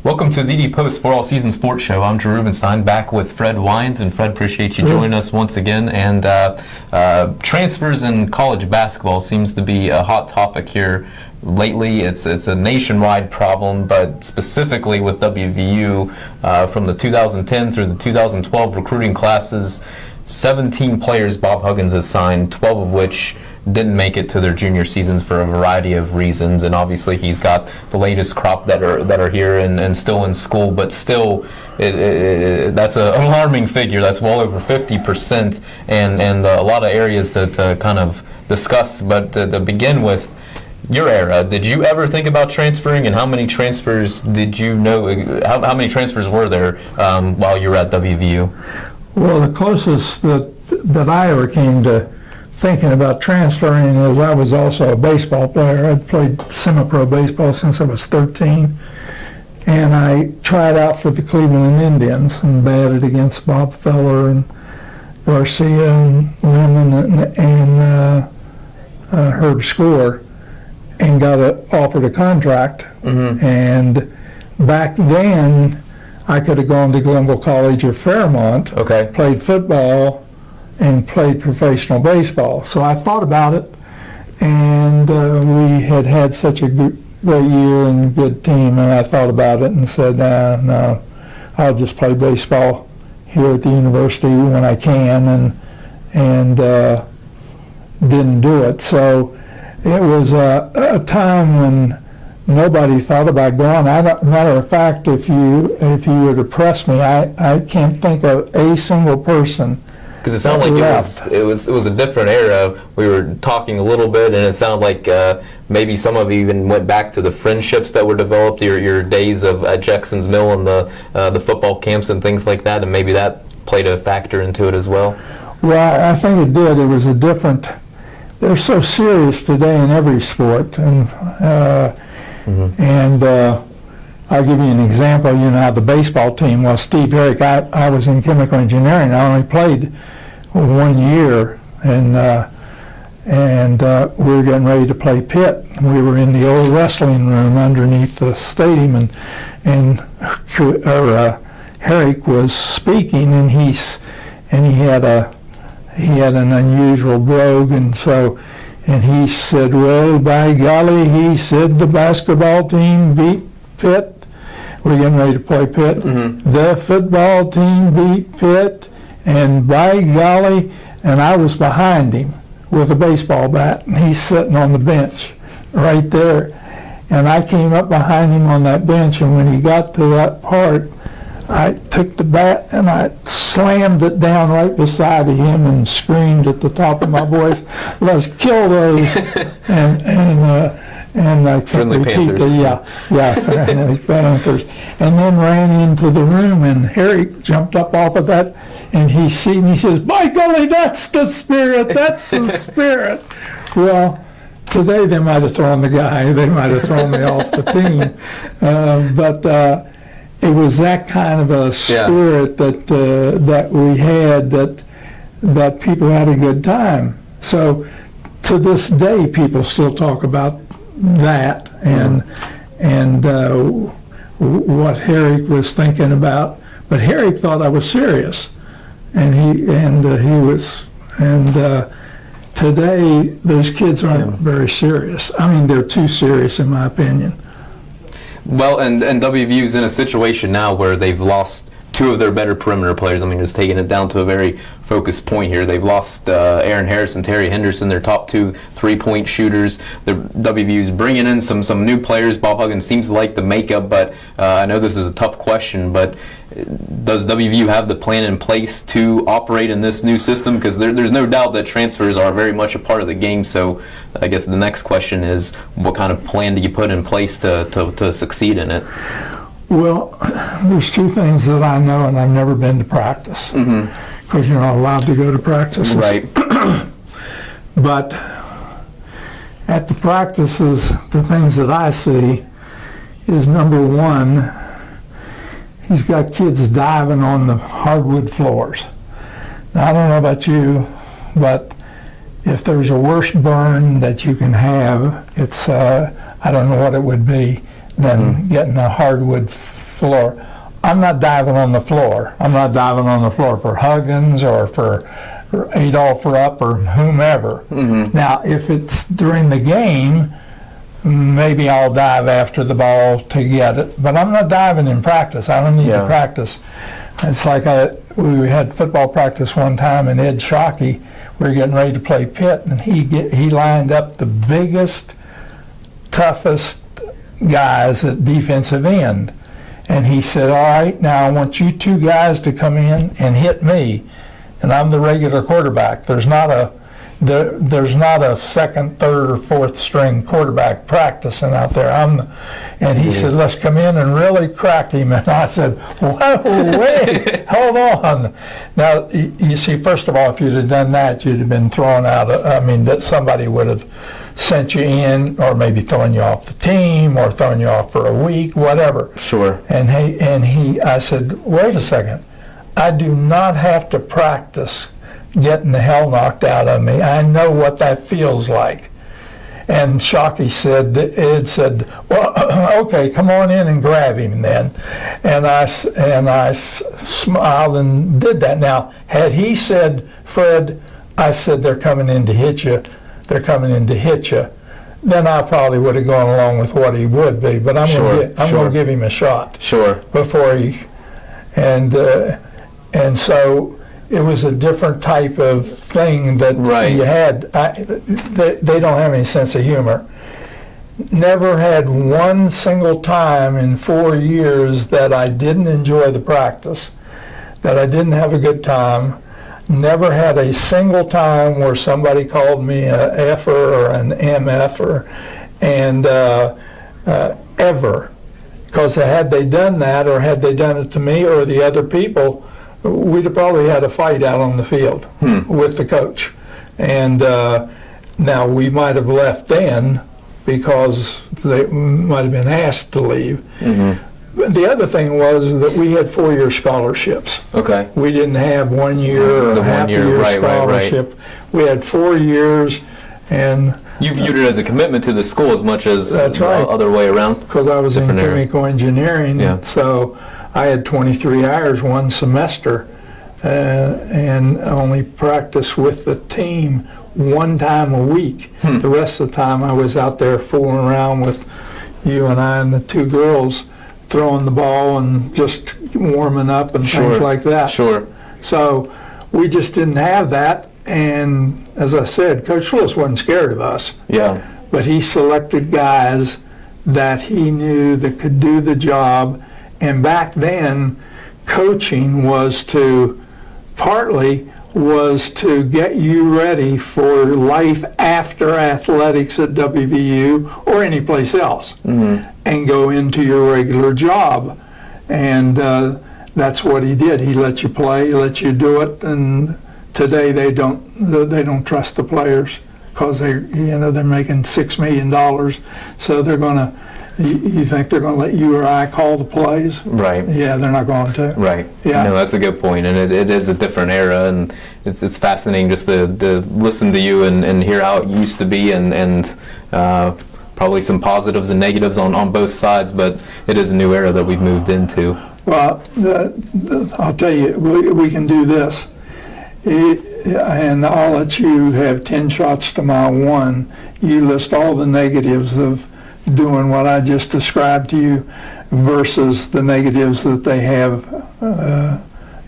Welcome to the Post for All Season Sports Show. I'm Drew Rubenstein, back with Fred Wyant, and Fred, appreciate you joining us once again. And transfers in college basketball seems to be a hot topic here lately. It's a nationwide problem, but specifically with WVU, from the 2010 through the 2012 recruiting classes, 17 players Bob Huggins has signed, 12 of which didn't make it to their junior seasons for a variety of reasons, and obviously he's got the latest crop that are here and still in school, but still that's an alarming figure. That's well over 50%, and a lot of areas that kind of discuss. But to begin with, your era, did you ever think about transferring, and how many transfers did you know, how many transfers were there while you were at WVU? Well, the closest that I ever came to thinking about transferring is I was also a baseball player. I'd played semi-pro baseball since I was 13, and I tried out for the Cleveland Indians and batted against Bob Feller and Garcia and Lemon and Herb Score, and got offered a contract. Mm-hmm. And back then, I could have gone to Glenville College or Fairmont, played football, and played professional baseball. So I thought about it, and we had such a great year and good team, and I thought about it and said, no, I'll just play baseball here at the university when I can, and didn't do it. So it was a time when nobody thought about going. Matter of fact, if you were to press me, I can't think of a single person. Because it sounded like it was a different era. We were talking a little bit, and it sounded like maybe some of you even went back to the friendships that were developed, your days at Jackson's Mill and the football camps and things like that, and maybe that played a factor into it as well. Well, I think it did. It was a different. They're so serious today in every sport, and I'll give you an example. You know how the baseball team was. Steve Herrick, I was in chemical engineering. I only played 1 year, and we were getting ready to play Pitt. We were in the old wrestling room underneath the stadium, and Herrick was speaking, and he had an unusual brogue, and he said, "Well, by golly," he said, "the basketball team beat Pitt. We're getting ready to play Pitt. Mm-hmm. The football team beat Pitt, and by golly," and I was behind him with a baseball bat, and he's sitting on the bench right there. And I came up behind him on that bench, and when he got to that part, I took the bat and I slammed it down right beside him and screamed at the top of my voice, "Let's kill those!" And I Friendly Panthers. Friendly Panthers. And then ran into the room, and Harry jumped up off of that, and he seen me. He says, "By golly, that's the spirit! That's the spirit!" Well, today they might have thrown the guy. They might have thrown me off the team. But it was that kind of a spirit that we had, that people had a good time. So to this day, people still talk about that and what Herrick was thinking about. But Herrick thought I was serious, and he was. And today, those kids aren't very serious. I mean, they're too serious, in my opinion. Well, and WVU's in a situation now where they've lost two of their better perimeter players. I mean, just taking it down to a very focused point here. They've lost Aaron Harris and Terry Henderson, their top two three-point shooters. The WVU's bringing in some new players. Bob Huggins seems to like the makeup, but I know this is a tough question, but does WVU have the plan in place to operate in this new system? Because there's no doubt that transfers are very much a part of the game. So I guess the next question is, what kind of plan do you put in place to succeed in it? Well, there's two things that I know, and I've never been to practice, because you're not allowed to go to practices. Right. But at the practices, the things that I see is, number one, he's got kids diving on the hardwood floors. Now, I don't know about you, but if there's a worse burn that you can have, it's I don't know what it would be than getting a hardwood floor. I'm not diving on the floor. I'm not diving on the floor for Huggins or for Adolph Rupp or whomever. Now, if it's during the game, maybe I'll dive after the ball to get it, but I'm not diving in practice. I don't need to practice. It's like we had football practice one time, and Ed Shockey, we were getting ready to play Pitt, and he lined up the biggest, toughest guys at defensive end. And he said, all right, now I want you two guys to come in and hit me. And I'm the regular quarterback. There's not a second, third, or fourth string quarterback practicing out there. And he said, let's come in and really crack him. And I said, whoa, wait, hold on. Now, you see, first of all, if you'd have done that, you'd have been thrown out. That somebody would have sent you in, or maybe throwing you off the team, or throwing you off for a week, whatever. Sure. And I said, wait a second. I do not have to practice getting the hell knocked out of me. I know what that feels like. And Shockey said, Ed said, well, okay, come on in and grab him then. And I smiled and did that. Now, had he said, Fred, I said, they're coming in to hit you, then I probably would have gone along with what he would be. But I'm going to give him a shot. Sure. Before he, and so it was a different type of thing that you had. They don't have any sense of humor. Never had one single time in 4 years that I didn't enjoy the practice, that I didn't have a good time. Never had a single time where somebody called me a F-er or an MF-er, and ever. Because had they done that, or had they done it to me or the other people, we'd have probably had a fight out on the field with the coach. And now we might have left then because they might have been asked to leave. But the other thing was that we had 4-year scholarships. Okay. We didn't have 1 year or a half-year scholarship. We had 4 years, and you viewed it as a commitment to the school as much as the other way around? Because I was in chemical engineering, so I had 23 hours one semester, and only practiced with the team one time a week. The rest of the time I was out there fooling around with you and I and the two girls, throwing the ball and just warming up and things like that. So we just didn't have that. And as I said, Coach Lewis wasn't scared of us. But he selected guys that he knew that could do the job. And back then, coaching was partly to get you ready for life after athletics at WVU or any place else, and go into your regular job. And that's what he did. He let you play, let you do it. And today they don't trust the players because they're making $6 million, so they're gonna. You think they're going to let you or I call the plays? Right. Yeah, they're not going to. Right. Yeah. No, that's a good point, and it is a different era, and it's fascinating just to listen to you and hear how it used to be, and probably some positives and negatives on both sides, but it is a new era that we've moved into. Well, I'll tell you, we can do this, and I'll let you have 10 shots to my 1. You list all the negatives of doing what I just described to you versus the negatives that they have,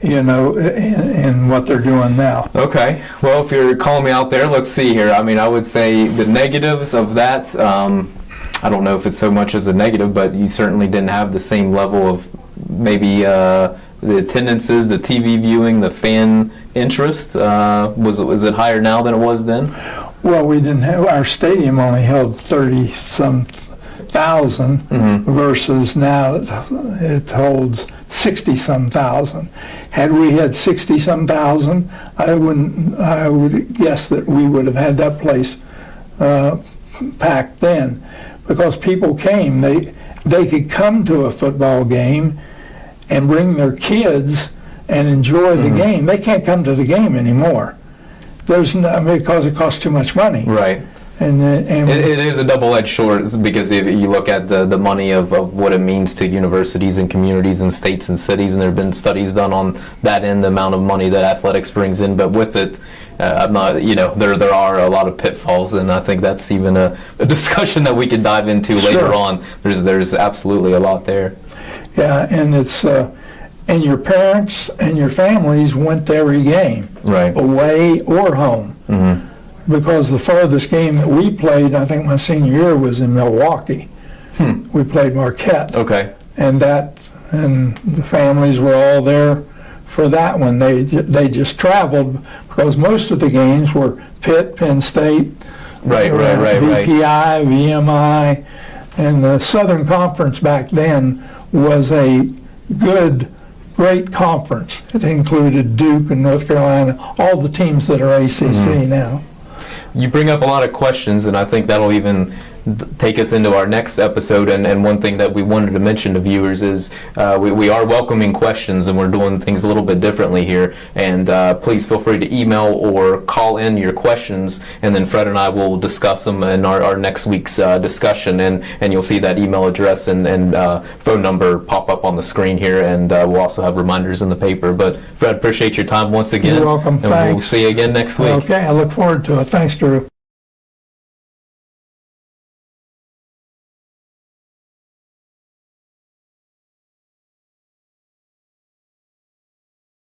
in what they're doing now. Okay. Well, if you're calling me out there, let's see here. I mean, I would say the negatives of that, I don't know if it's so much as a negative, but you certainly didn't have the same level of maybe the attendances, the TV viewing, the fan interest. Was it higher now than it was then? Well, we didn't have, our stadium only held 30-some thousand versus now it holds 60-some thousand. Had we had 60-some thousand, I would guess that we would have had that place packed then, because people came. They could come to a football game and bring their kids and enjoy the game. They can't come to the game anymore. There's no, because it costs too much money. Right. It is a double-edged sword because if you look at the money of what it means to universities and communities and states and cities, and there have been studies done on that end, the amount of money that athletics brings in, but with it, I'm not, there are a lot of pitfalls, and I think that's even a discussion that we could dive into later on. There's absolutely a lot there. Yeah, and it's and your parents and your families went to every game, right, away or home. Mm-hmm. Because the farthest game that we played, I think my senior year, was in Milwaukee. We played Marquette. Okay. And the families were all there for that one. They just traveled because most of the games were Pitt, Penn State, right, VPI, VMI, and the Southern Conference back then was a great conference. It included Duke and North Carolina, all the teams that are ACC now. You bring up a lot of questions, and I think that'll even take us into our next episode. And one thing that we wanted to mention to viewers is we are welcoming questions, and we're doing things a little bit differently here. And please feel free to email or call in your questions, and then Fred and I will discuss them in our next week's discussion. And you'll see that email address and phone number pop up on the screen here, and we'll also have reminders in the paper. But Fred, appreciate your time once again. You're welcome. And Thanks. We'll see you again next week. Okay, I look forward to it. Thanks, Drew.